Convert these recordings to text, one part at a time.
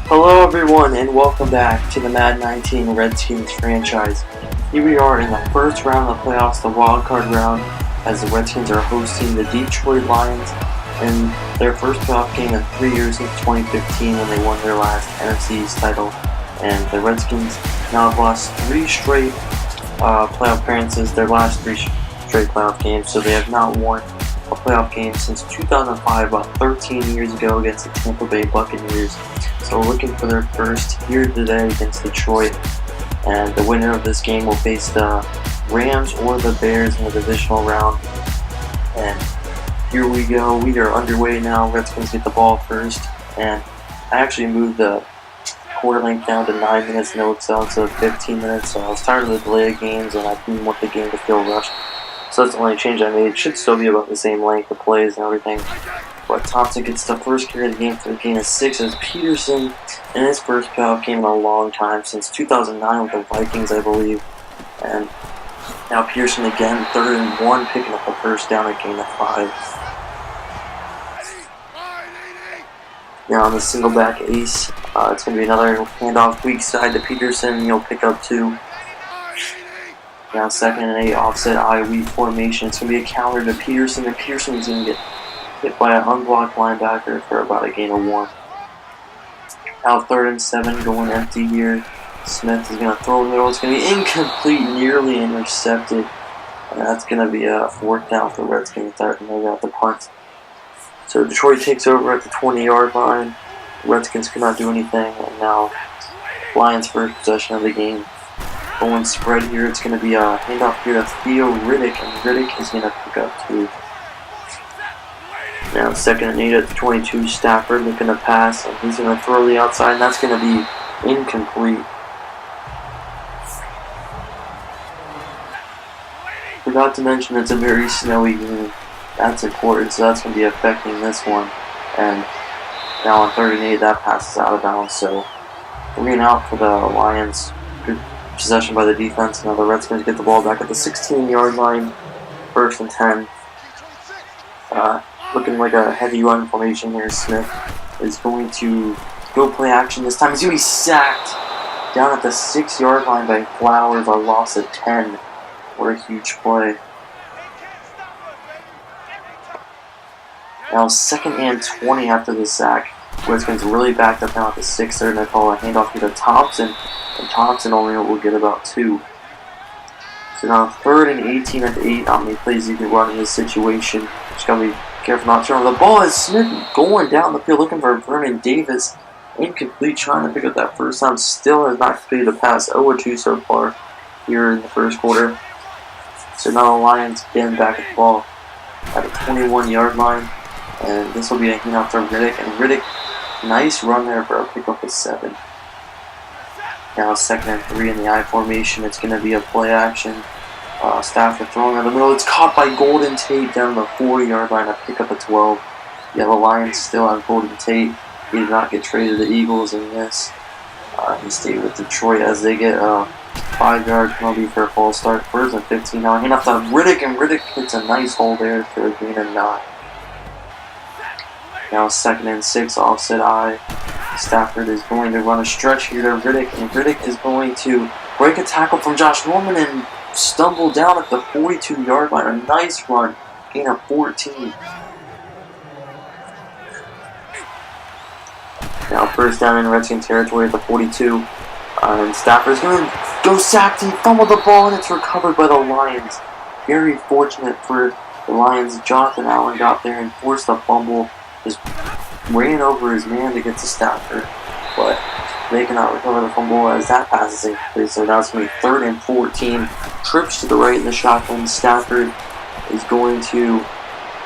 Hello everyone and welcome back to the Madden 19 Redskins franchise. Here we are in the first round of the playoffs, the Wildcard round, as the Redskins are hosting the Detroit Lions in their first playoff game in 3 years since 2015 when they won their last NFC East title. And the Redskins now have lost 3 straight playoff appearances, their last 3 straight playoff games, so they have not won a playoff game since 2005, about 13 years ago against the Tampa Bay Buccaneers. So we're looking for their first here today against Detroit, and the winner of this game will face the Rams or the Bears in the divisional round. And here we go, we are underway now. Redskins get the ball first, and I actually moved the quarter length down to 9 minutes, no Excel, instead of 15 minutes, so I was tired of the delayed games and I didn't want the game to feel rushed. So that's the only change I made. It should still be about the same length of plays and everything. But Thompson gets the first carry of the game for the gain of 6 as Peterson in his first playoff game in a long time, since 2009 with the Vikings, I believe. And now Peterson again, 3rd and 1, picking up the first down at gain of 5. Now on the single back ace, it's going to be another handoff weak side to Peterson. He'll pick up 2. Now 2nd and 8, offset I-weave formation. It's going to be a counter to Peterson, and Peterson is going to get hit by an unblocked linebacker for about a gain of 1. Now 3rd and 7, going empty here. Smith is going to throw in the middle. It's going to be incomplete, nearly intercepted. And that's going to be a 4th down for the Redskins. They got the punt. So Detroit takes over at the 20-yard line. The Redskins could not do anything, and now Lions first possession of the game. Going spread here, it's going to be a handoff here to Theo Riddick, and Riddick is going to pick up 2. Now 2nd and 8 at the 22, Stafford looking to pass, and he's going to throw the outside, and that's going to be incomplete. Forgot to mention it's a very snowy game. That's important, so that's going to be affecting this one. And now on 3rd and 8, that pass is out of bounds, so 3 and out for the Lions. Good possession by the defense. Now the Redskins get the ball back at the 16-yard line. 1st and 10. Looking like a heavy run formation here. Smith is going to go play action this time. He's going to be sacked down at the 6-yard line by Flowers. A loss of 10. What a huge play. Now 2nd and 20 after the sack. Redskins really backed up now at the 6. They're going to call a handoff here to Thompson. And Thompson only will get about 2. So now 3rd and 18 at the 8. How many plays you can run in this situation. Just got to be careful not to turn. The ball is Smith going down the field looking for Vernon Davis. Incomplete, trying to pick up that first time. Still has not completed the pass. 0-2 so far here in the first quarter. So now the Lions getting back at the ball at the 21-yard line. And this will be a handoff to Riddick. And Riddick, nice run there for a pickup of 7. Now 2nd and 3 in the I formation. It's going to be a play action. Stafford throwing in the middle. It's caught by Golden Tate down the 40-yard line. A pickup of 12. Yeah, the Lions still have Golden Tate. He did not get traded to the Eagles in this. He stayed with Detroit as they get a 5-yard penalty for a false start. 1st and 15. Now handoff to Riddick, and Riddick hits a nice hole there for a gain of 9. Now 2nd and 6, offset I. Stafford is going to run a stretch here to Riddick, and Riddick is going to break a tackle from Josh Norman and stumble down at the 42-yard line. A nice run, gain of 14. Now 1st down in Redskin territory at the 42, and Stafford is going to go sacked. He fumbled the ball, and it's recovered by the Lions. Very fortunate for the Lions. Jonathan Allen got there and forced a fumble. Just ran over his man to get to Stafford, but they cannot recover the fumble as that pass is incomplete. So now it's going to be 3rd and 14. Trips to the right in the shotgun. Stafford is going to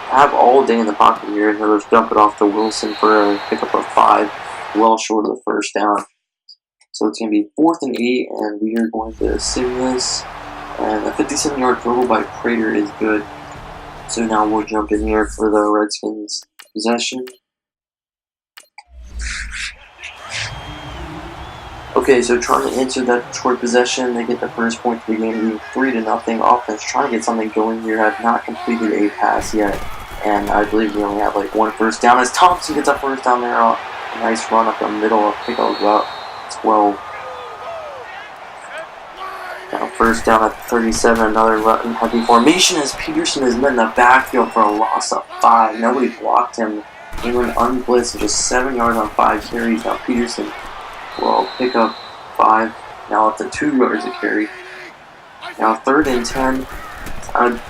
have all day in the pocket here, and he'll just dump it off to Wilson for a pickup of 5, well short of the first down. So it's going to be 4th and 8, and we are going to sim this. And a 57-yard throw by Prater is good. So now we'll jump in here for the Redskins possession. Okay, so trying to answer that Detroit possession, they get the first point of the game, being 3-0 offense. Trying to get something going here. Have not completed a pass yet, and I believe we only have like 1 first down. As Thompson gets a first down there A nice run up the middle, a pick up about 12. Now first down at 37, another run heavy formation as Peterson is met in the backfield for a loss of 5. Nobody blocked him. He went unblitzed, just 7 yards on 5 carries. Now Peterson will pick up 5. Now up to 2 yards a carry. Now 3rd and 10.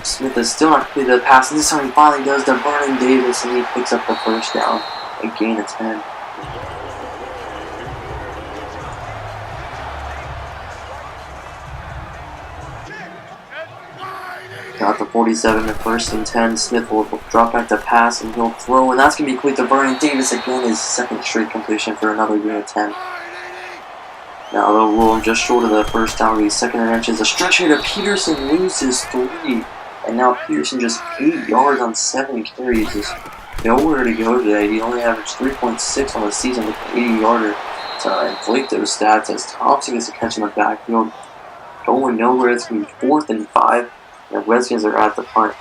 Smith is still not completed the pass, and this time he finally does to Vernon Davis, and he picks up the first down. A gain of 10. Got the 47 at 1st and 10. Smith will drop back to pass, and he'll throw, and that's going to be complete to Vernon Davis again, his 2nd straight completion for another gain of 10. Now they'll roll him just short of the first down. He's 2nd and inches. A stretch here to Peterson, loses 3. And now Peterson just 8 yards on 7 carries. Just nowhere to go today. He only averaged 3.6 on the season with an 80-yarder to inflate those stats as Thompson gets a catch in the backfield. Going nowhere. It's going to be 4th and 5. And the Redskins are at the punt.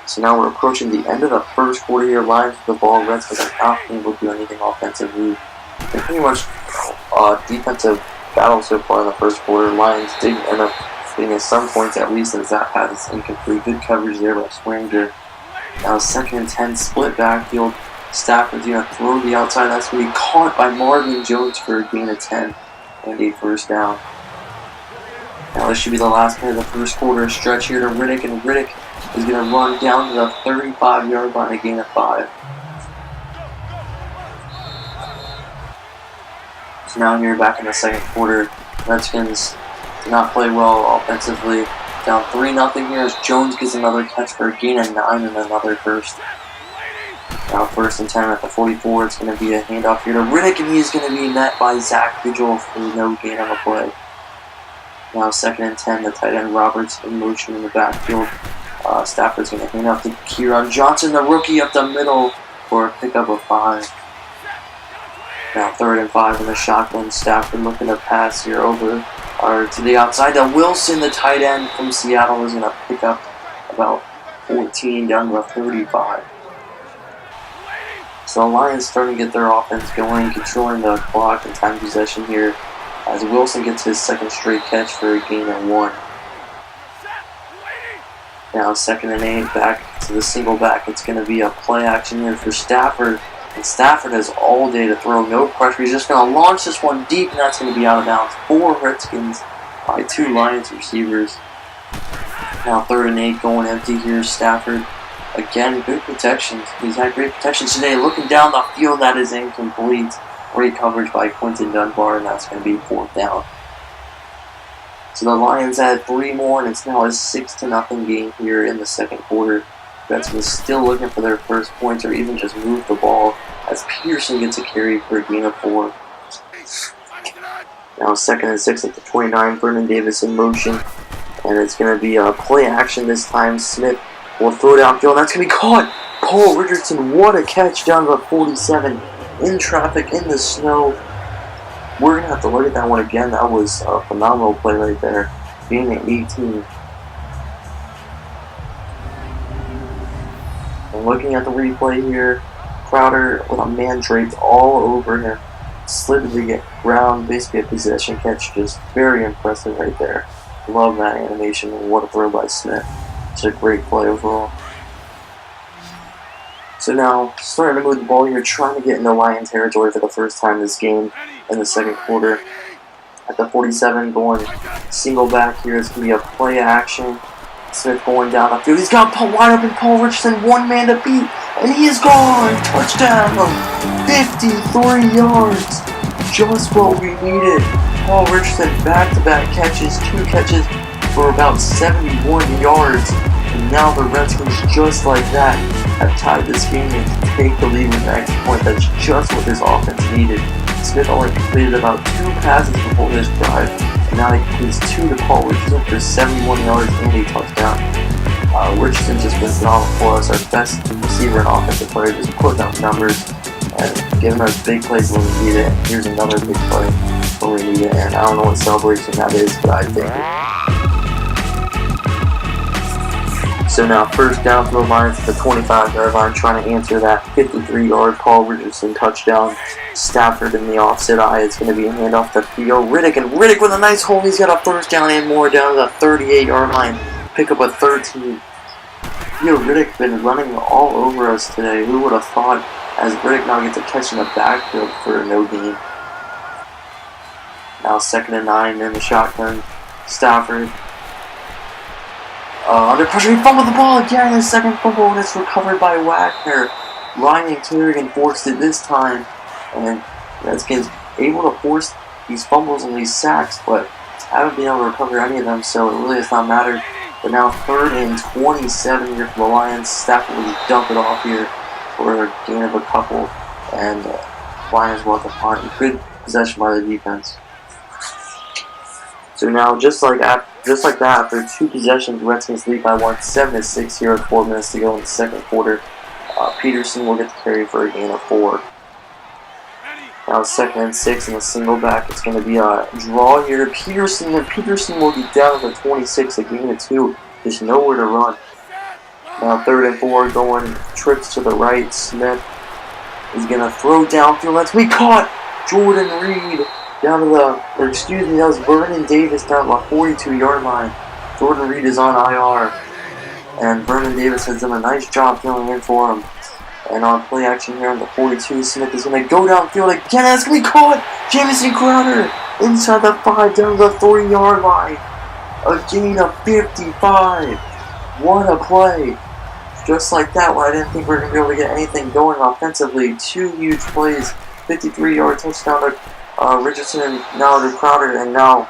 So now we're approaching the end of the first quarter here. Lions with the ball. Redskins are not able to do anything offensively. They're pretty much defensive battle so far in the first quarter. Lions did end up getting at some points at least, as that pass is incomplete. Good coverage there by Swanger. Now 2nd and 10, split backfield. Stafford's going to throw the outside. That's going to be caught by Marvin Jones for a gain of 10 and a first down. Now this should be the last play of the first quarter. A stretch here to Riddick, and Riddick is going to run down to the 35-yard line, a gain of 5. So now here back in the second quarter, Redskins did not play well offensively. Down 3-0 here as Jones gets another catch for a gain of 9 and another first. Now 1st and 10 at the 44. It's going to be a handoff here to Riddick, and he's going to be met by Zach Vigil for no gain on the play. Now 2nd and 10, the tight end Roberts in motion in the backfield. Stafford's going to hand off to Kieran Johnson, the rookie, up the middle for a pickup of 5. Now 3rd and 5 in the shotgun. Stafford looking to pass here over to the outside. To Wilson, the tight end from Seattle, is going to pick up about 14 down to the 35. So the Lions starting to get their offense going, controlling the clock and time possession here as Wilson gets his 2nd straight catch for a gain of 1. Now 2nd and 8, back to the single back. It's going to be a play action here for Stafford. And Stafford has all day to throw, no pressure. He's just going to launch this one deep, and that's going to be out of bounds. 4 Redskins by 2 Lions receivers. Now 3rd and 8, going empty here. Stafford, again, good protections. He's had great protections today. Looking down the field, that is incomplete. Great coverage by Quinton Dunbar, and that's going to be 4th down. So the Lions had 3 more, and it's now a 6-0 game here in the second quarter. Redskins still looking for their first points or even just move the ball as Peterson gets a carry for a gain of 4. Now 2nd and 6 at the 29, Vernon Davis in motion, and it's going to be a play action this time. Smith will throw downfield, and that's going to be caught. Paul Richardson, what a catch down to the 47 in traffic in the snow. We're going to have to look at that one again. That was a phenomenal play right there, being at 18. And looking at the replay here, Crowder with a man draped all over him, slid to the ground, basically a possession catch, just very impressive right there. Love that animation, and what a throw by Smith. It's a great play overall. So now, starting to move the ball here, trying to get into Lion territory for the first time this game in the second quarter. At the 47, going single back here, it's going to be a play action. Smith going down the field. He's got wide open Paul Richardson, 1 man to beat, and he is gone. Touchdown, 53 yards. Just what we needed. Paul Richardson back-to-back catches, 2 catches for about 71 yards. And now the Redskins, just like that, have tied this game and take the lead with an extra point. That's just what this offense needed. Smith only completed about 2 passes before this drive, and now he completes 2 to Paul Richardson for 71 yards and a touchdown. Richardson just been phenomenal for us, our best receiver and offensive player, just putting up numbers and giving us big plays when we need it. Here's another big play when we need it, and I don't know what celebration that is, but I think So now first down for the Lions at the 25-yard line, trying to answer that 53-yard Paul Richardson touchdown. Stafford in the offset eye. It's going to be a handoff to Theo Riddick, and Riddick with a nice hole. He's got a first down and more down to the 38-yard line. Pick up a 13. Theo Riddick been running all over us today. Who would have thought? As Riddick now gets a catch in the backfield for no gain. Now 2nd and 9 in the shotgun. Stafford. Under pressure, he fumbled the ball again. His second fumble, and it's recovered by Wagner. Ryan Kerrigan forced it this time, and Redskins able to force these fumbles and these sacks, but haven't been able to recover any of them, so it really does not matter. But now 3rd and 27 here for the Lions. Stafford will dump it off here for a gain of a couple, and Lions will have to punt. Good possession by the defense. So now, just like that, after 2 possessions, Redskins lead by 1, 7-6 here with 4 minutes to go in the second quarter. Peterson will get the carry for a gain of 4. Now 2nd and 6 in a single back. It's going to be a draw here to Peterson, and Peterson will get down to the 26, a gain of 2. There's nowhere to run. Now 3rd and 4, going trips to the right. Smith is going to throw downfield. That's we caught Jordan Reed. Down to that was Vernon Davis down to the 42-yard line. Jordan Reed is on IR, and Vernon Davis has done a nice job filling in for him. And on play action here on the 42, Smith is going to go downfield again. That's going to be caught. Jamison Crowder inside the 5 down to the 3-yard line. A gain of 55. What a play. Just like that one, I didn't think we were going to be able to get anything going offensively. 2 huge plays. 53-yard touchdown to Richardson, and now to Crowder, and now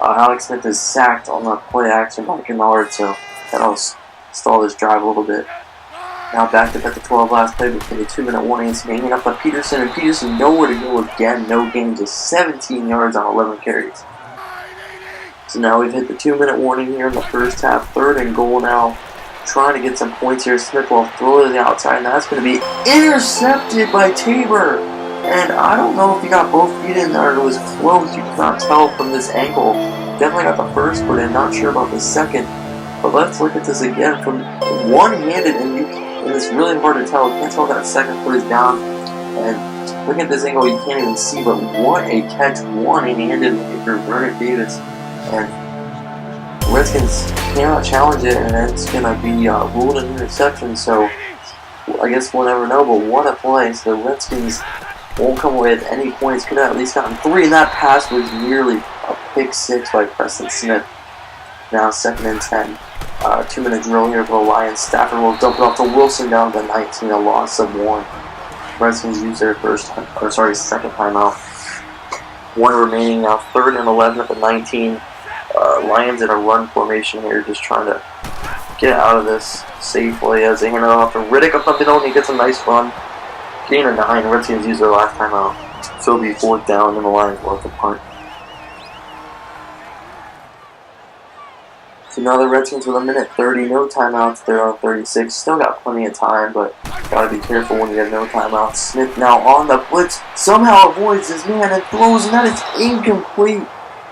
Alex Smith is sacked on the play action by Kennard, so that'll stall this drive a little bit. Now back up at the 12 last play between the 2-minute warning. It's hanging up by Peterson, and Peterson nowhere to go again. No gain, just 17 yards on 11 carries. So now we've hit the 2-minute warning here in the first half. 3rd and goal now. Trying to get some points here. Smith will throw to the outside, and that's going to be intercepted by Tabor. And I don't know if he got both feet in there. It was close. You cannot tell from this angle. Definitely got the first foot in. Not sure about the second. But let's look at this again from one-handed, and it's really hard to tell. You can't tell if that second foot is down. And looking at this angle, you can't even see. But what a catch, one-handed for Vernon Davis. And Redskins cannot challenge it, and it's going to be ruled an interception. So I guess we'll never know. But what a play. So the Redskins won't come away with any points. Could have at least gotten 3, and that pass was nearly a pick 6 by Preston Smith. Now 2nd and 10. 2-minute drill here for the Lions. Stafford will dump it off to Wilson down to 19, a loss of 1. Redskins use their second timeout. 1 remaining now. 3rd and 11 at the 19. Lions in a run formation here, just trying to get out of this safely as they hand it off to Riddick up the middle, and he gets a nice run. Gain of 9. Redskins use their last timeout. So it'll be 4th down, and the Lions will have to punt. So now the Redskins with 1:30, no timeouts. They're on 36. Still got plenty of time, but gotta be careful when you have no timeouts. Smith now on the blitz, somehow avoids his man and throws, and that is incomplete.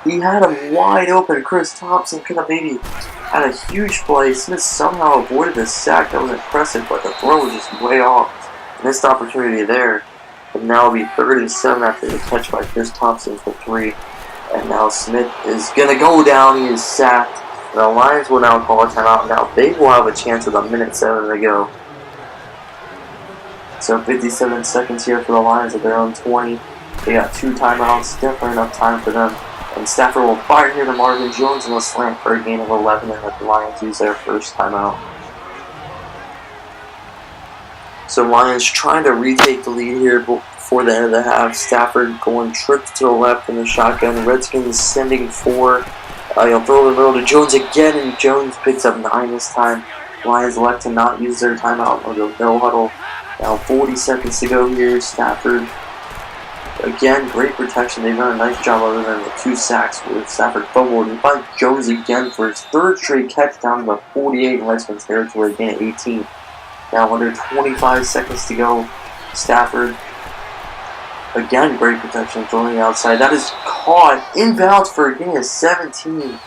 He had him wide open. Chris Thompson could have maybe had a huge play. Smith somehow avoided the sack. That was impressive, but the throw was just way off. Missed opportunity there. But now it'll be 3rd and 7 after the catch by Chris Thompson for 3. And now Smith is going to go down. He is sacked. The Lions will now call a timeout. Now they will have a chance with 1:07 to go. So 57 seconds here for the Lions at their own 20. They got 2 timeouts. Definitely enough time for them. And Stafford will fire here to Marvin Jones in a slant for a gain of 11, and the Lions use their first timeout. So Lions trying to retake the lead here before the end of the half. Stafford going trips to the left in the shotgun. Redskins sending 4. He'll throw the middle to Jones again, and Jones picks up 9 this time. Lions elect to not use their timeout or the no huddle. Now 40 seconds to go here. Stafford, again, great protection. They've done a nice job other than the 2 sacks with Stafford fumbled. And finds Jones again for his 3rd straight catch down to the 48 in Redskins territory, again at 18. Now under 25 seconds to go. Stafford, again, great protection throwing the outside. That is caught inbounds for a gain of 17.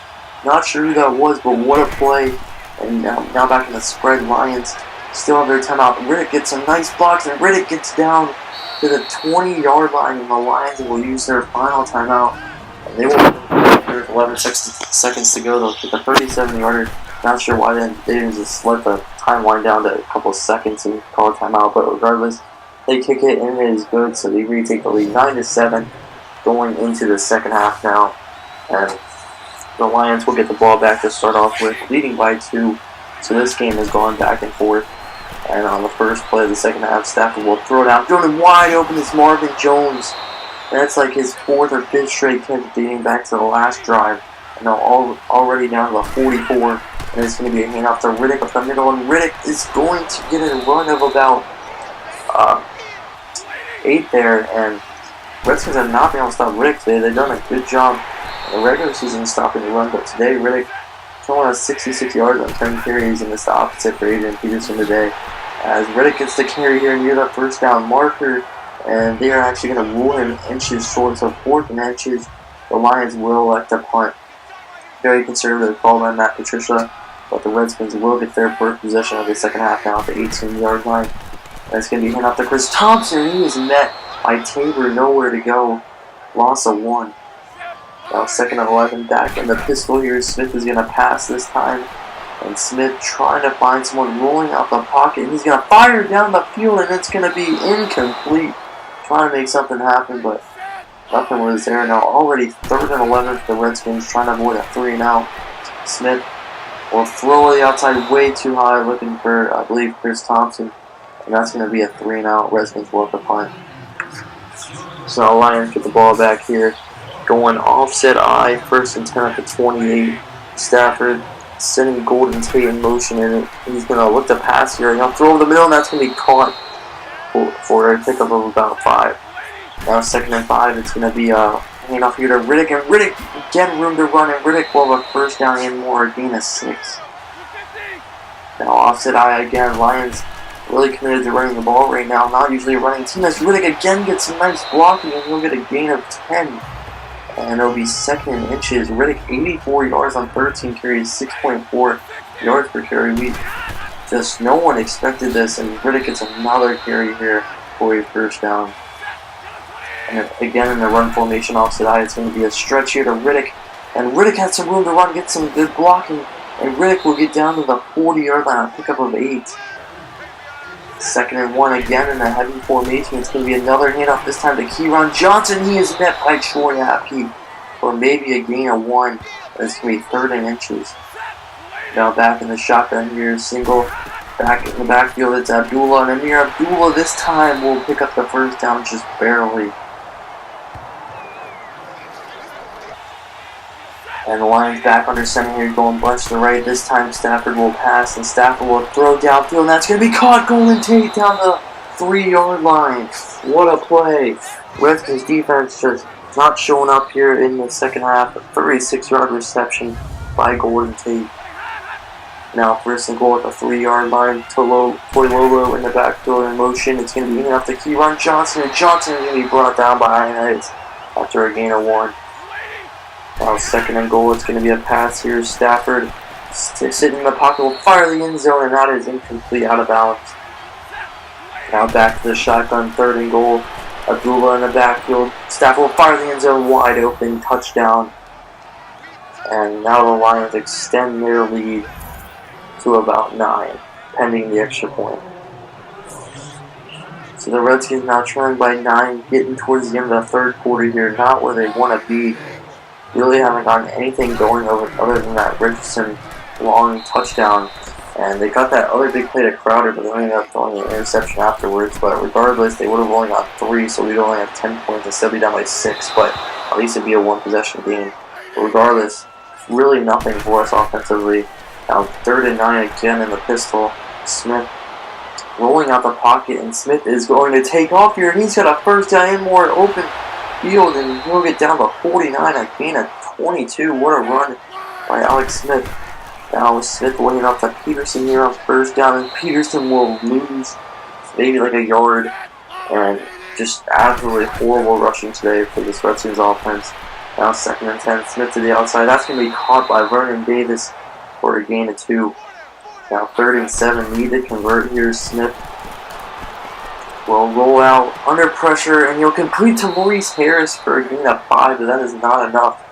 Not sure who that was, but what a play. And now back in the spread, Lions still have their timeout. Riddick gets some nice blocks, and Riddick gets down to the 20-yard line, and the Lions will use their final timeout. And they will, with 11 seconds to go, they'll get the 37-yarder. Not sure why they didn't just let the time wind down to a couple of seconds and call a timeout, but regardless, they kick it, and it is good, so they retake the lead 9-7 going into the second half now. And the Lions will get the ball back to start off with, leading by 2. So this game has gone back and forth. And on the first play of the second half, Stafford will throw it out. Throwing wide open is Marvin Jones. That's like his 4th or 5th straight catch dating back to the last drive. And now already down to the 44. And it's going to be a handoff to Riddick up the middle. And Riddick is going to get a run of about 8 there. And Redskins have not been able to stop Riddick today. They've done a good job in the regular season stopping the run. But today, Riddick throwing us 66 yards on 10 carries, and it's the opposite for Adrian Peterson today. As Riddick gets the carry here near the first down marker, and they are actually going to rule him inches short, so 4th and inches. The Lions will elect a punt. Very conservative call by Matt Patricia, but the Redskins will get their first possession of the second half now at the 18-yard line. And it's going to be handed off to Chris Thompson. He is met by Tabor, nowhere to go. Loss of 1. Now 2nd and 11 back in the pistol here. Smith is going to pass this time. And Smith trying to find someone rolling out the pocket. And he's going to fire down the field, and it's going to be incomplete. Trying to make something happen, but nothing was there. Now already 3rd and 11 for the Redskins, trying to avoid a 3-and-out. Smith will throw the outside way too high, looking for, I believe, Chris Thompson. And that's going to be a 3-and-out. Redskins will have to punt. So the Lions get the ball back here. Going offset I, 1st and 10 at the 28. Stafford sending Golden Tate in motion, and he's going to look to pass here. He'll throw over the middle, and that's going to be caught for a pickup of about 5. Now 2nd and 5, it's going to be a handoff here to Riddick, and Riddick again room to run, and Riddick will have a first down and more, a gain of 6. Now offset I again. Lions really committed to running the ball right now. Not usually a running team, as Riddick again gets some nice blocking, and he'll get a gain of 10. And it'll be 2nd and inches. Riddick 84 yards on 13 carries, 6.4 yards per carry. No one expected this, and Riddick gets another carry here for a first down. And again in the run formation offset I, it's going to be a stretch here to Riddick. And Riddick has some room to run, get some good blocking. And Riddick will get down to the 40-yard line, a pickup of 8. 2nd and 1 again in a heavy formation. It's going to be another handoff, this time to Kieron Johnson. He is met by Troy Apke for maybe a gain of 1. It's going to be 3rd and inches. Now back in the shotgun here, single back in the backfield. It's Abdullah, and Amir Abdullah this time will pick up the first down just barely. And the Lions back under center here, going bunch to the right. This time Stafford will pass, and Stafford will throw downfield, and that's going to be caught. Golden Tate down the 3-yard line. What a play. Redskins defense just not showing up here in the second half. A 36-yard reception by Golden Tate. Now 1st and goal at the 3-yard line. Toilolo in the backfield in motion. It's going to be handed off to Kieron Johnson, and Johnson is going to be brought down by Ionettes after a gain of 1. Now 2nd and goal, it's going to be a pass here. Stafford sitting in the pocket, will fire the end zone, and that is incomplete, out of bounds. Now back to the shotgun, 3rd and goal. Abdullah in the backfield. Stafford will fire the end zone, wide open, touchdown. And now the Lions extend their lead to about 9, pending the extra point. So the Redskins now trailing by 9, getting towards the end of the 3rd quarter here, not where they want to be. Really haven't gotten anything going other than that Richardson long touchdown. And they got that other big play to Crowder, but they ended up throwing an interception afterwards. But regardless, they would have only got 3, so we'd only have 10 points instead of be down by 6. But at least it'd be a 1-possession game. But regardless, really nothing for us offensively. Now 3rd and 9 again in the pistol. Smith rolling out the pocket, and Smith is going to take off here, and he's got a first down and more open field, and he'll get down to 49, a gain of 22. What a run by Alex Smith. Now Smith will hand off to Peterson here on first down, and Peterson will lose maybe like a yard. And just absolutely horrible rushing today for this Redskins offense. Now 2nd and 10, Smith to the outside. That's going to be caught by Vernon Davis for a gain of 2. Now 3rd and 7, need to convert here. Smith will roll out under pressure, and he'll complete to Maurice Harris for a gain of 5, but that is not enough.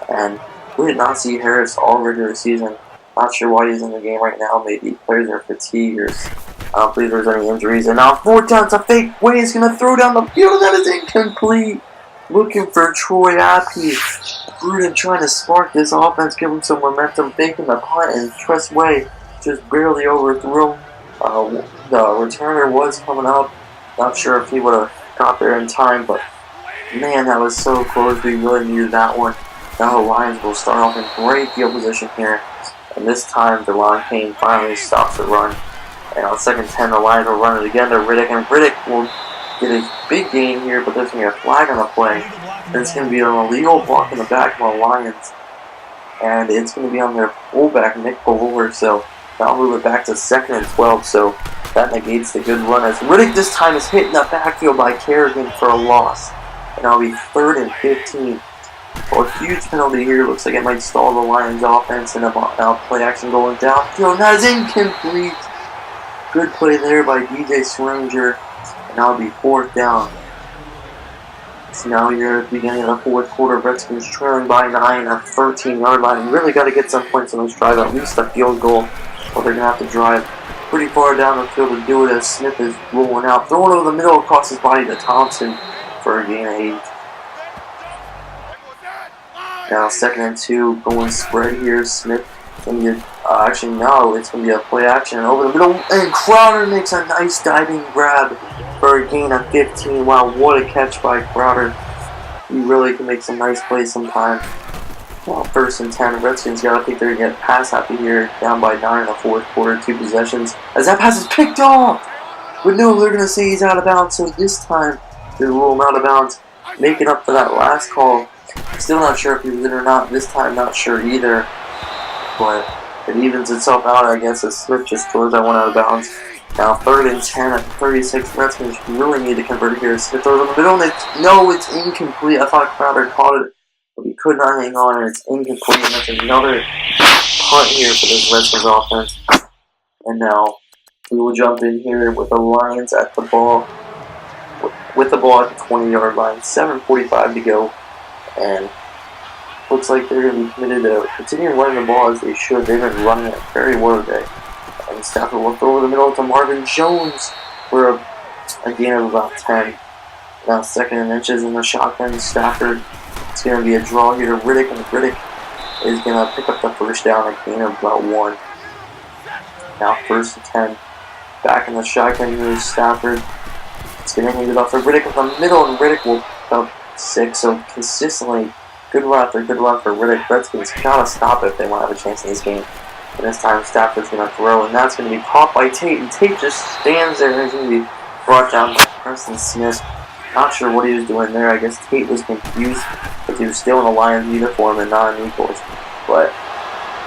And we did not see Harris all regular season. Not sure why he's in the game right now. Maybe players are fatigued, or I don't believe there's any injuries. And now 4th down, it's a fake way. He's going to throw down the field. That is incomplete. Looking for Troy Appy. Gruden trying to spark this offense, give him some momentum, faking the punt, and Tress Way just barely overthrew him. The returner was coming up. Not sure if he would have got there in time, but man, that was so close. We really needed that one. Now the Lions will start off in great field position here. And this time, DeLon Payne finally stops the run. And on 2nd and 10, the Lions will run it again to Riddick. And Riddick will get a big gain here, but there's going to be a flag on the play. And it's going to be an illegal block in the back of the Lions. And it's going to be on their fullback, Nick Bowler. So that'll move it back to 2nd and 12. So that negates the good run, as Riddick this time is hit in the backfield by Kerrigan for a loss. And that'll be 3rd and 15. Well, a huge penalty here. Looks like it might stall the Lions offense, and now play action going downfield. That is incomplete. Good play there by DJ Swaringer. And that'll be 4th down. So now you're at the beginning of the 4th quarter. Redskins trailing by 9 at 13-yard line. You really got to get some points on this drive, at least a field goal, or they're going to have to drive pretty far down the field to do it, as Smith is rolling out. Throwing over the middle across his body to Thompson for a gain of 8. Now 2nd and 2, going spread here. Smith going to get, actually no, it's going to be a play action over the middle, and Crowder makes a nice diving grab for a gain of 15. Wow, what a catch by Crowder. He really can make some nice plays sometimes. Well, 1st and 10, Redskins got to think they're going to get pass happy here, down by 9 in the 4th quarter, 2 possessions, as that pass is picked off. But no, they're going to say he's out of bounds, so this time they rule him out of bounds, making up for that last call. Still not sure if he was in or not. This time, not sure either. But it evens itself out, I guess, as Smith just throws that one out of bounds. Now 3rd and 10 at 36. Redskins really need to convert here. Smith throws in the middle, and it's incomplete. I thought Crowder caught it, but he could not hang on, and it's incomplete. And that's another punt here for this Redskins offense. And now we will jump in here with the Lions at the ball. With the ball at the 20-yard line. 7:45 to go. And looks like they're going to be committed to continuing running the ball as they should. They've been running it very well today. And Stafford will throw over the middle to Marvin Jones for a gain of about 10. Now 2nd and inches in the shotgun. Stafford, it's going to be a draw here to Riddick, and Riddick is going to pick up the 1st down, a gain of about 1. Now 1st and 10. Back in the shotgun here is Stafford. It's going to hand it off to Riddick in the middle, and Riddick will pick up 6, so consistently good run for Riddick. Redskins gotta stop it if they want to have a chance in this game. And this time Stafford's gonna throw, and that's gonna be caught by Tate, and Tate just stands there, and he's gonna be brought down by Preston Smith. Not sure what he was doing there. I guess Tate was confused, but he was still in the Lions uniform and not in Eagles. But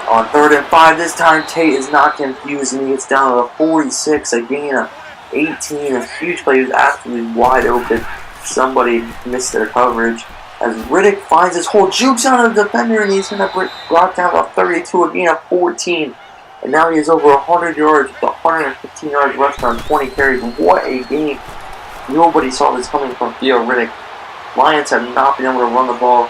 on 3rd and 5 this time, Tate is not confused, and he gets down to the 46, a gain of 18. A huge play. He was absolutely wide open. Somebody missed their coverage as Riddick finds his hole, jukes out of the defender, and he's going to brought down to 32, a gain of 14. And now he has over 100 yards with 115 yards rushing on 20 carries. What a game. Nobody saw this coming from Theo Riddick. Lions have not been able to run the ball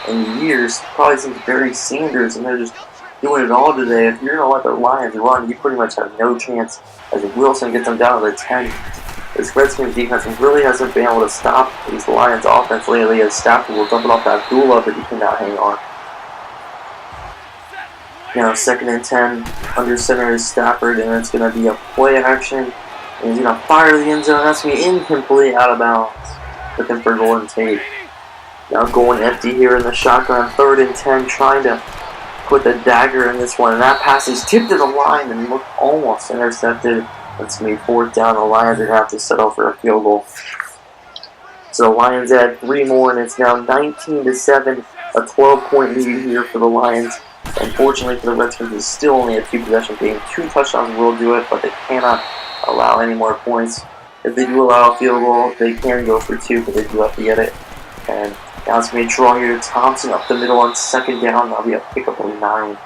in years, probably since Barry Sanders, and they're just doing it all today. If you're going to let the Lions run, you pretty much have no chance, as Wilson gets them down to the 10. This Redskins defense really hasn't been able to stop these Lions offense lately, as Stafford will dump it off that Abdullah, but he cannot hang on. Now 2nd and 10, under center is Stafford, and it's going to be a play action. And he's going to fire the end zone. That's going to be incomplete, out of bounds. Looking for Golden Tate. Now going empty here in the shotgun, 3rd and 10, trying to put the dagger in this one. And that pass is tipped to the line and looked almost intercepted. It's going to be 4th down. The Lions are going to have to settle for a field goal. So the Lions add 3 more, and it's now 19-7, a 12-point lead here for the Lions. Unfortunately for the Redskins, it's still only a 2-possession game. 2 touchdowns will do it, but they cannot allow any more points. If they do allow a field goal, they can go for 2, but they do have to get it. And now it's going to be a draw here to Thompson up the middle on 2nd down. That'll be a pickup of 9.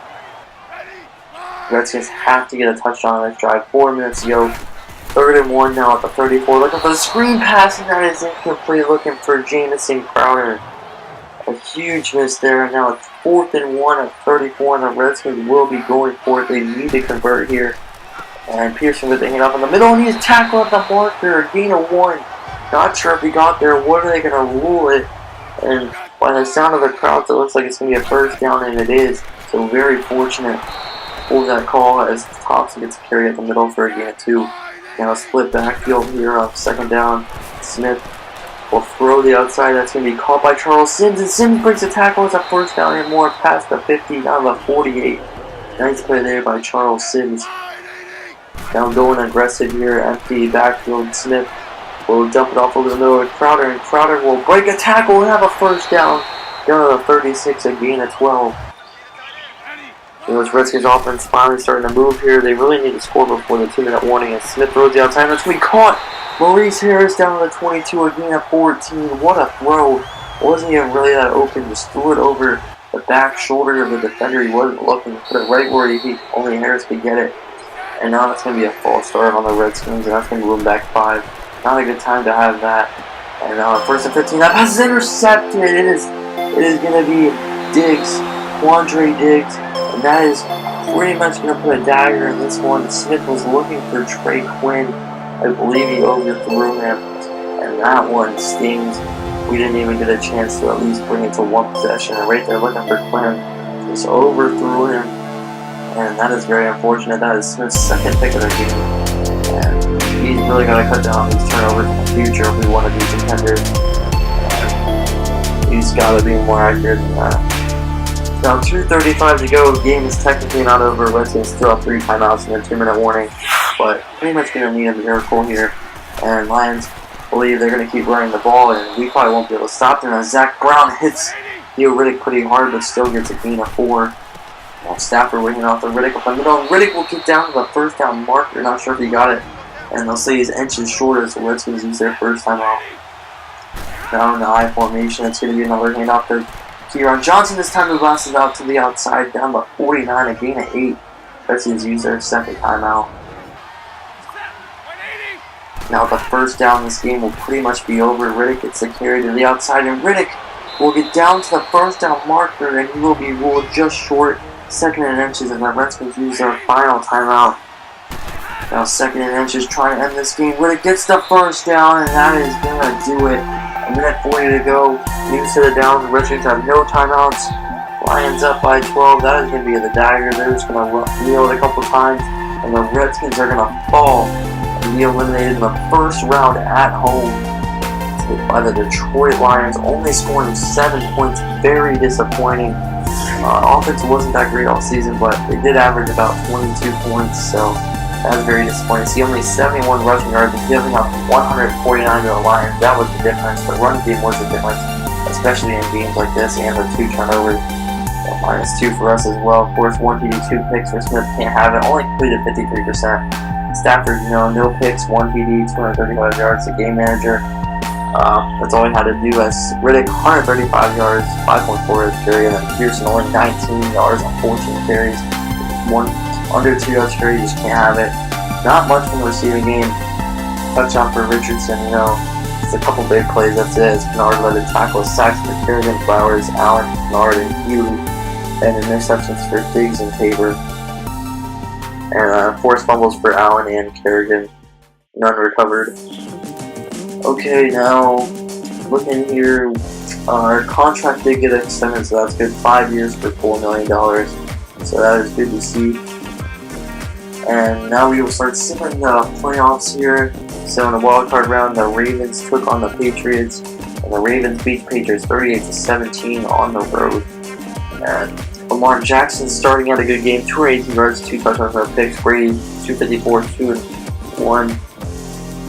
Redskins have to get a touchdown on this drive. 4 minutes to go. 3rd and 1 now at the 34. Looking for the screen pass, and that is incomplete. Looking for Jamison Crowder. A huge miss there. And now it's 4th and 1 at 34, and the Redskins will be going for it. They need to convert here. And Pearson with the handoff in the middle, and he's tackled at the marker. Gain of 1. Not sure if he got there. What are they going to rule it? And by the sound of the crowds, it looks like it's going to be a first down, and it is. So very fortunate for that call as Thompson gets a carry at the middle for a gain of 2. Now split backfield here on 2nd down. Smith will throw the outside. That's going to be caught by Charles Sims, and Sims breaks a tackle. It's a first down and more past the 50, down to the 48. Nice play there by Charles Sims. Now going aggressive here, empty backfield. Smith will dump it off over the middle of Crowder, and Crowder will break a tackle and have a first down. Down to the 36, a gain of 12. This Redskins offense finally starting to move here. They really need to score before the 2-minute warning, and Smith throws the outside. That's going to be caught. Maurice Harris down to the 22, a gain of 14. What a throw. It wasn't even really that open. Just threw it over the back shoulder of the defender. He wasn't looking. Put it right where only Harris could get it. And now it's going to be a false start on the Redskins, and that's going to move them back 5. Not a good time to have that. And now 1st and 15. That pass is intercepted. It is going to be Diggs, Quandre Diggs, and that is pretty much going to put a dagger in this one. Smith was looking for Trey Quinn. I believe he overthrew him, and that one stings. We didn't even get a chance to at least bring it to 1 possession. And right there, looking for Quinn, just overthrew him, and that is very unfortunate. That is Smith's 2nd pick of the game, and he's really got to cut down these turnovers in the future if we want to be contenders. He's got to be more accurate than that. Now 2:35 to go. The game is technically not over. Redskins still have 3 timeouts and a 2-minute warning, but pretty much going to need a miracle here. And Lions believe they're going to keep running the ball, and we probably won't be able to stop them. Now Zach Brown hits Theo Riddick pretty hard, but still gets a gain of 4. Now Stafford winging off the Riddick up the middle, and Riddick will get down to the first down marker. Not sure if he got it, and they'll say he's inches shorter, so Redskins use their first timeout. Now in the I formation, it's going to be another handoff to Kieran Johnson. This time he blasts out to the outside, down by 49, a gain of 8. Redskins use their 2nd timeout. Now the first down in this game will pretty much be over. Riddick gets the carry to the outside, and Riddick will get down to the first down marker, and he will be ruled just short. 2nd and inches, and the Redskins use their final timeout. Now 2nd and inches trying to end this game. Riddick gets the first down, and that is going to do it. A minute 40 to go. News to the down. The Redskins have no timeouts. Lions up by 12. That is going to be the dagger. They're just going to kneel it a couple times, and the Redskins are going to fall and be eliminated in the first round at home by the Detroit Lions, only scoring 7 points. Very disappointing. Offense wasn't that great all season, but they did average about 22 points, so that was very disappointing. See only 71 rushing yards and giving up 149 to the Lions. That was the difference. The run game was the difference, especially in games like this, and the 2 turnovers. -2 for us as well. Of course, 1 TD, 2 picks for Smith. Can't have it. Only completed 53%. Stafford, no picks, 1 TD, 235 yards. The game manager. That's all he had to do. As Riddick, 135 yards, 5.4 yards carry, and then Pearson only 19 yards on 14 carries. Under 2 yards carry, you just can't have it. Not much from the receiving game. Touchdown for Richardson, It's a couple big plays, that's it. It's Kennard led the tackle, sacks for Kerrigan, Flowers, Allen, Kennard, and Hughley. And interceptions for Diggs and Tabor. And forced fumbles for Allen and Kerrigan. None recovered. Okay, now looking here, our contract did get extended, so that's good. 5 years for $4 million. So that is good to see. And now we will start simmering the playoffs here. So in the wildcard round, the Ravens took on the Patriots, and the Ravens beat the Patriots 38-17 on the road. And Lamar Jackson starting out a good game, 218 yards, 2 touchdowns, no picks. Brady 254, 2-1.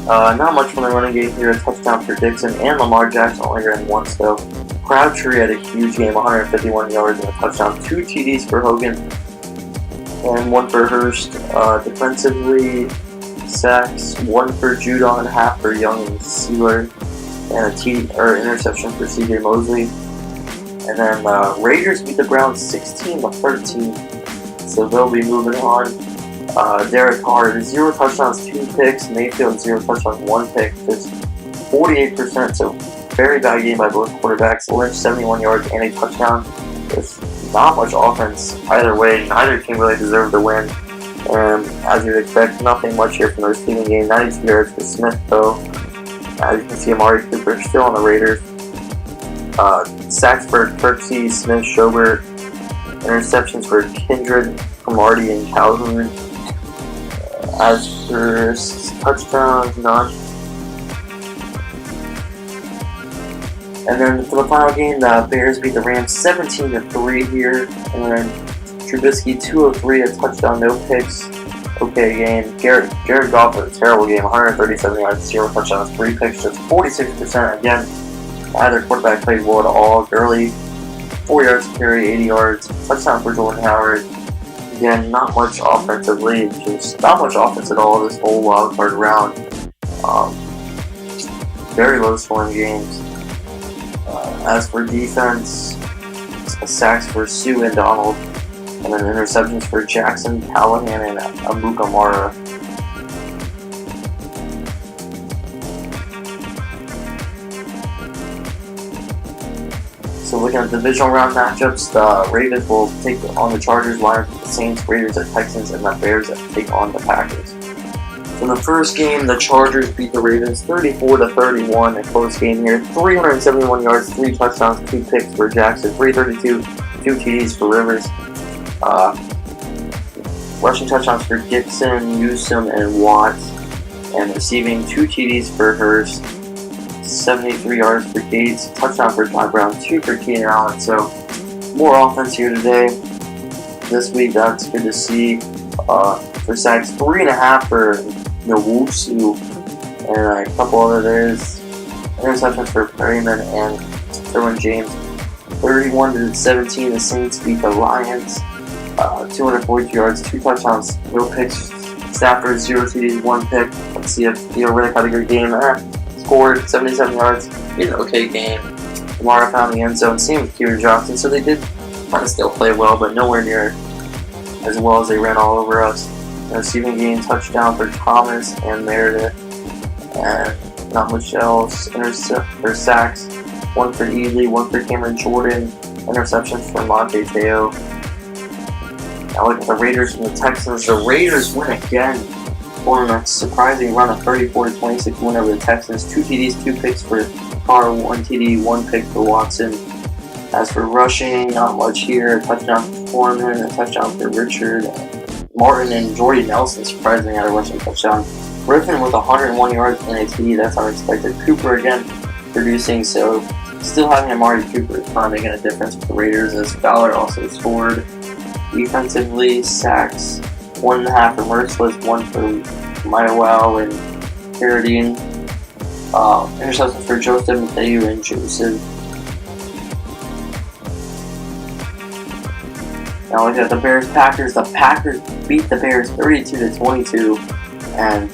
Not much from the running game here. A touchdown for Dixon, and Lamar Jackson only ran once though. Crabtree had a huge game, 151 yards and a touchdown. 2 TDs for Hogan, and 1 for Hurst. Defensively, sacks, 1 for Judon, half for Young and Sealer, and a interception for CJ Mosley. And then Raiders beat the Browns 16-13. so they'll be moving on. Derek Carr, 0 touchdowns, 2 picks. Mayfield, 0 touchdowns, 1 pick. Just 48%, so very bad game by both quarterbacks. Lynch, 71 yards and a touchdown. There's not much offense either way. Neither team really deserved the win. And as you'd expect, nothing much here from the receiving game. 92 yards for Smith, though. As you can see, Amari Cooper still on the Raiders. Sacks for Kirksey, Smith, Schobert. Interceptions for Kindred, Cromartie, and Calhoun. As for touchdowns, none. And then for the final game, the Bears beat the Rams 17-3 here. And then Trubisky 203, a touchdown, no picks. Okay game. Jared Goff had a terrible game, 137 yards, 0 touchdowns, 3 picks, just 46%. Again, neither quarterback played well at all. Gurley, 4 yards to carry, 80 yards. Touchdown for Jordan Howard. Again, not much offensively, just not much offense at all this whole wildcard round. Very low scoring games. As for defense, sacks for Sue and Donald, and then interceptions for Jackson, Callahan, and Amukamara. So looking at the divisional round matchups, the Ravens will take on the Chargers, Lions with the Saints, Raiders at Texans, and the Bears that take on the Packers. In the first game, the Chargers beat the Ravens 34-31, a close game here. 371 yards, 3 touchdowns, 2 picks for Jackson, 332, 2 TDs for Rivers. Rushing touchdowns for Gibson, Newsom, and Watts, and receiving 2 TDs for Hurst, 73 yards for Gates, touchdown for John Brown, 2 for Keenan Allen. So more offense here today. This week, that's good to see. For sacks, 3.5 for Nwosu, and a couple others. Interceptions for Perryman and Derwin James. 31-17, the Saints beat the Lions. 242 yards, 2 touchdowns, no picks. Stafford, 0 TDs, 1 pick. Let's see if Riddick had a good game. Scored 77 yards. He had an okay game. Kamara found the end zone. Same with Kieran Johnson. So they did kind of still play well, but nowhere near as well as they ran all over us. The receiving game, touchdown for Thomas and Meredith. And not much else. For sacks, 1 for Ely, 1 for Cameron Jordan. Interceptions for Monte Teo. Now look at the Raiders and the Texans. The Raiders win again, for a surprising run of 34-26 win over the Texans. 2 TDs, 2 picks for Carr, 1 TD, 1 pick for Watson. As for rushing, not much here. A touchdown for Foreman, a touchdown for Richard. Martin and Jordy Nelson surprisingly had a rushing touchdown. Griffin with 101 yards and a TD, that's unexpected. Cooper again producing, so still having Amari Cooper is kind of making a difference for the Raiders, as Fowler also scored. Defensively, sacks, 1.5 for Merciless, 1 for Maiwao and Carradine. Interceptions for Joseph, Matthew, and Joseph. Now look at the Bears-Packers. The Packers beat the Bears 32-22, and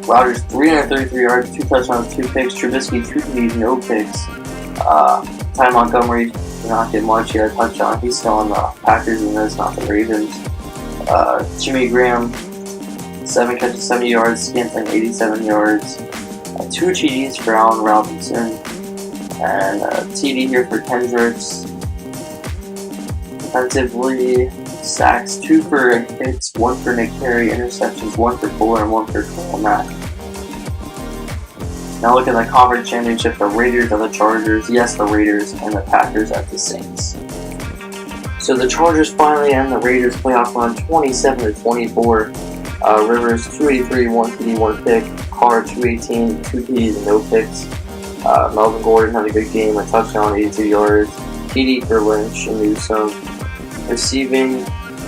Rodgers 333 yards, 2 touchdowns, 2 picks. Trubisky 2 TDs, no picks. Ty Montgomery did not get much. He had a touchdown. He's still on the Packers, and it's not the Ravens. Jimmy Graham 7 catches, 70 yards. Scantling 87 yards. 2 TDs for Allen Robinson, and a TD here for Kendricks. Defensively, sacks, 2 for Hicks, 1 for Nick Perry, interceptions, 1 for Fuller, and 1 for Cole Mack. Now look at the conference championship, the Raiders at the Chargers, yes, the Raiders, and the Packers at the Saints. So the Chargers finally end the Raiders playoff run 27-24. Rivers 283, 1 TD, 1 pick. Carr 218, 2 TDs, and no picks. Melvin Gordon had a good game, a touchdown, 82 yards. TD for Lynch and Newsom. Receiving,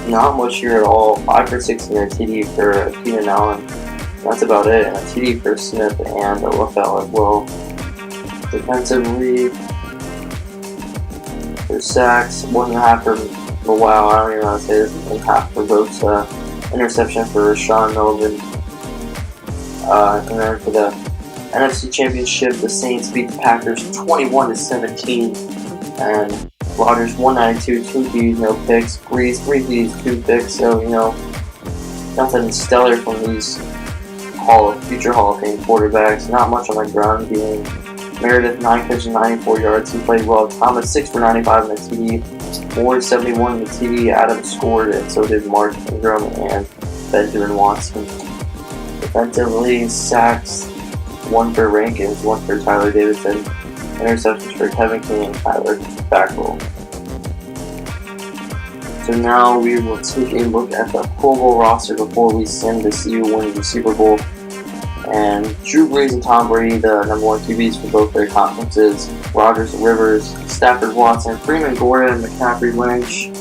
not much here at all. 5 for 16, a TD for Keenan Allen. That's about it. And a TD for Smith and a LaFell as well. Defensively, for sacks, 1.5 for Mawao. I don't even know how to say this. 1.5 for Bosa. Interception for Rashawn Melvin. And then for the NFC Championship, the Saints beat the Packers 21-17. And Rodgers 192, 2 TDs, no picks. Breeze 3 TDs, 2 picks. So, nothing stellar from these future Hall of Fame quarterbacks. Not much on the ground game. Meredith 9 catches, 94 yards. He played well. Thomas 6 for 95 in the TD. Ward 71 in the TD. Adams scored, and so did Mark Ingram and Benjamin Watson. Defensively, sacks 1 for Rankins, 1 for Tyler Davidson. Interceptions for Kevin King and Tyler Fackrell. So now we will take a look at the Pro Bowl roster before we send to see who wins the Super Bowl. And Drew Brees and Tom Brady, the #1 QBs for both their conferences. Rodgers and Rivers, Stafford, Watson, Freeman, Gordon, McCaffrey, Lynch,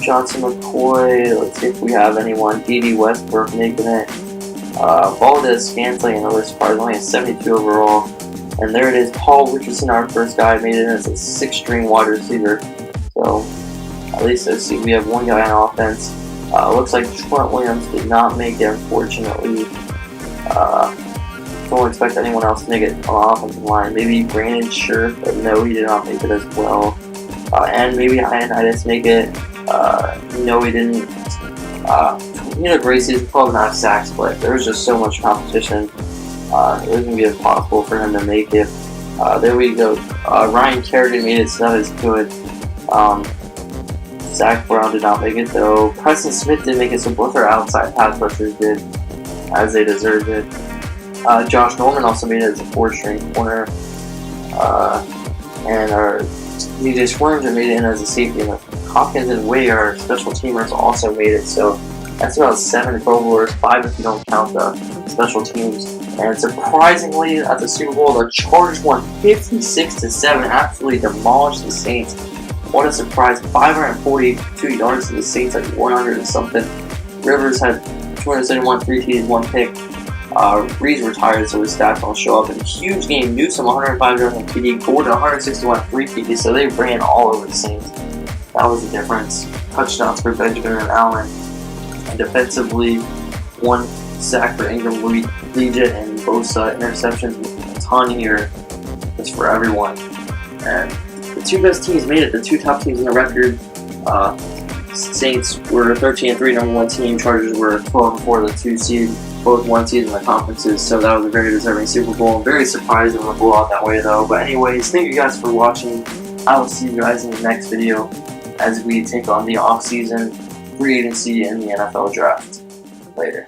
Johnson, McCoy. Let's see if we have anyone. D.D. Westbrook making it. Valdez, Scantling, and other surprise, only a 72 overall. And there it is, Paul Richardson, our first guy, made it as a 6-string wide receiver. So, at least let's see, we have one guy on offense. Looks like Trent Williams did not make it, unfortunately. Don't expect anyone else to make it on the offensive line. Maybe Brandon Scherf, but no, he did not make it as well. And maybe Ioannidis make it. No, he didn't. He had a great season, 12.5 sacks, but there was just so much competition. It was going to be impossible for him to make it. There we go. Ryan Kerrigan made it, so that is good. Zach Brown did not make it, though. Preston Smith did make it, so both our outside pass rushers did, as they deserved it. Josh Norman also made it as a 4-string corner. And our DJ Swernger made it in as a safety. And Hopkins and Way, our special teamers, also made it, so that's about 7 Pro Bowlers, 5 if you don't count the special teams. And surprisingly, at the Super Bowl, the Chargers won 56-7, absolutely demolished the Saints. What a surprise! 542 yards to the Saints, like 100 and something. Rivers had 271, 3 TDs, 1 pick. Breeze retired, so his stats don't show up. In a huge game, Newsom 105 yards on TD, Gordon 161, 3 TDs, so they ran all over the Saints. That was the difference. Touchdowns for Benjamin and Allen. And defensively, 1 sack for Ingram, Legion, and Bosa. Interceptions, a ton here. It's for everyone. And the 2 best teams made it. The 2 top teams in the record. Saints were 13-3, #1 team. Chargers were 12-4, the 2 seed. Both 1 seed in the conferences. So that was a very deserving Super Bowl. Very surprised it would go out that way, though. But anyways, thank you guys for watching. I will see you guys in the next video as we take on the off-season free agency and the NFL draft. Later.